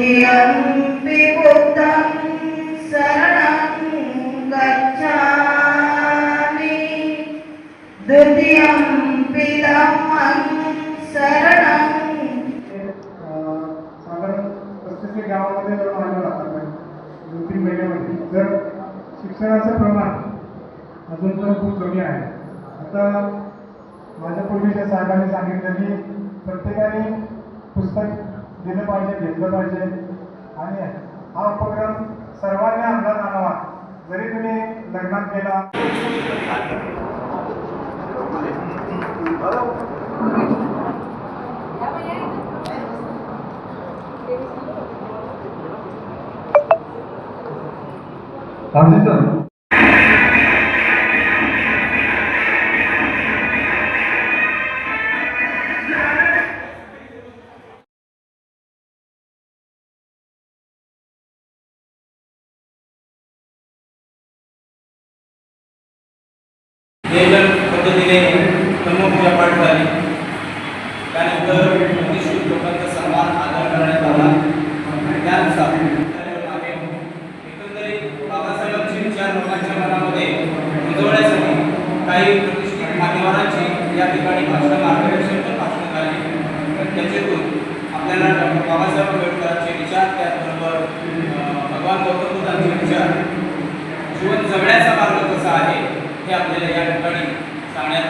द्वितीयम्पि बुद्धं शरणं गच्छामि द्वितीयम्पि धम्मं शरणं साधारण 35 गावामध्ये जाऊन आलो आपण 2-3 महिन्यामध्ये. तर शिक्षणाचं प्रमाण अजून पण खूप कमी आहे. आता माझ्या पूर्वीच्या साहेबांनी सांगितलं की प्रत्येकाने पुस्तक दिलं पाहिजे, घेतलं पाहिजे आणि हा उपक्रम सर्वांनी अंमलात आणावा. जरी तुम्ही लग्नात गेला पद्धतीने ब्रह्मपूजा पाठ झाली. त्यानंतर 25 लोकांचा सन्मान आदर करण्यात आला. त्यानुसार एकंदरीत बाबासाहेबांचे विचार लोकांच्या मनामध्ये रुजवण्यासाठी काही प्रतिष्ठित मान्यवरांची या ठिकाणी भाषण मार्गदर्शन पण भाषण झाली. त्याच्यातून आपल्याला डॉक्टर बाबासाहेब आंबेडकरांचे विचार, त्याचबरोबर भगवान गौतम बुद्धांचे विचार, जीवन जगण्याचा मार्ग कसा आहे हे आपल्याला या ठिकाणी सांगण्यात